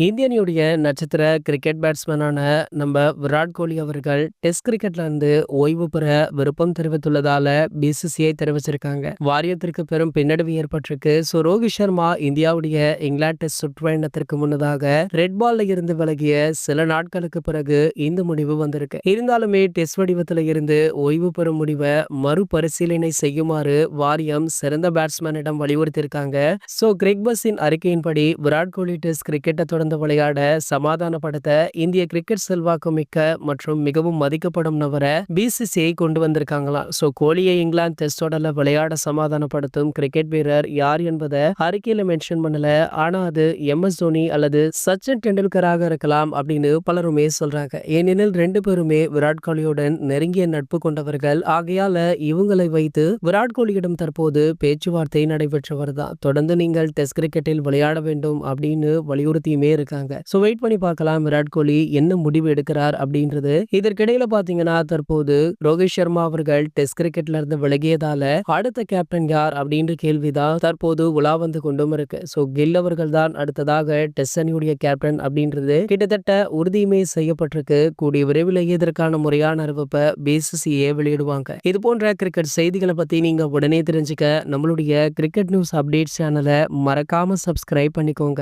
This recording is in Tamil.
இந்திய அணியுடைய நட்சத்திர கிரிக்கெட் பேட்ஸ்மேனான நம்ம விராட் கோலி அவர்கள் டெஸ்ட் கிரிக்கெட்ல இருந்து ஓய்வு பெற விருப்பம் தெரிவித்துள்ளதால பிசிசிஐ தெரிவிச்சிருக்காங்க. வாரியத்திற்கு பெரும் பின்னடைவு ஏற்பட்டிருக்கு. ரோஹித் சர்மா இந்தியாவுடைய இங்கிலாந்து டெஸ்ட் சுற்றுப்பயணத்திற்கு முன்னதாக ரெட் பால்ல இருந்து விலகிய சில நாட்களுக்கு பிறகு இந்த முடிவு வந்திருக்கு. இருந்தாலுமே டெஸ்ட் வடிவத்தில் இருந்து ஓய்வு பெறும் முடிவை மறுபரிசீலனை செய்யுமாறு வாரியம் சிறந்த பேட்ஸ்மேனிடம் வலியுறுத்தியிருக்காங்க. கிரெக் பஸ்ஸின் அறிக்கையின்படி விராட் கோலி டெஸ்ட் கிரிக்கெட்டை தொடர்ந்து விளையாட சமாதானப்படுத்த இந்திய கிரிக்கெட் செல்வாக்கு மிக்க மற்றும் மிகவும் மதிக்கப்படும் நபரை பிசிசிஐ கொண்டு வந்திருக்காங்களாம். கோலியை இங்கிலாந்து டெஸ்ட் தொடர்ல விளையாட சமாதானப்படுத்தும் கிரிக்கெட் வீரர் யார் என்பதை அறிக்கையில மென்ஷன் பண்ணல. ஆனா அது MS தோனி அல்லது சச்சின் டெண்டுல்கராக இருக்கலாம் அப்படின்னு பலருமே சொல்றாங்க. ஏனெனில் ரெண்டு பேருமே விராட் கோலியுடன் நெருங்கிய நட்பு கொண்டவர்கள். ஆகையால இவங்களை வைத்து விராட் கோலியிடம் தற்போது பேச்சுவார்த்தை நடைபெற்றவர் தான். தொடர்ந்து நீங்கள் டெஸ்ட் கிரிக்கெட்டில் விளையாட வேண்டும் அப்படின்னு வலியுறுத்தியுமே இருக்காங்க. வெயிட் பண்ணி பார்க்கலாம் விராட் கோலி என்ன முடிவு எடுக்கிறார் அப்படின்றது. இதற்கிடையில பாத்தீங்கன்னா தற்போது ரோஹித் சர்மா அவர்கள் டெஸ்ட் கிரிக்கெட்ல இருந்து விலகியதால அடுத்த கேப்டன் யார் அப்படின்ற கேள்விதான் தற்போது உலா வந்து கொண்டும் இருக்கு. கில் அவர்கள் தான் அடுத்ததாக டெஸ்ட் அணியுடைய கேப்டன் அப்படின்றது கிட்டத்தட்ட உறுதியுமே செய்யப்பட்டிருக்கு. கூடிய விரைவிலேயே இதற்கான முறையான அறிவிப்பை பிசிசிஐ வெளியிடுவாங்க. இது போன்ற கிரிக்கெட் செய்திகளை பத்தி நீங்க உடனே தெரிஞ்சுக்க நம்மளுடைய கிரிக்கெட் நியூஸ் அப்டேட் சேனலை மறக்காம சப்ஸ்கிரைப் பண்ணிக்கோங்க.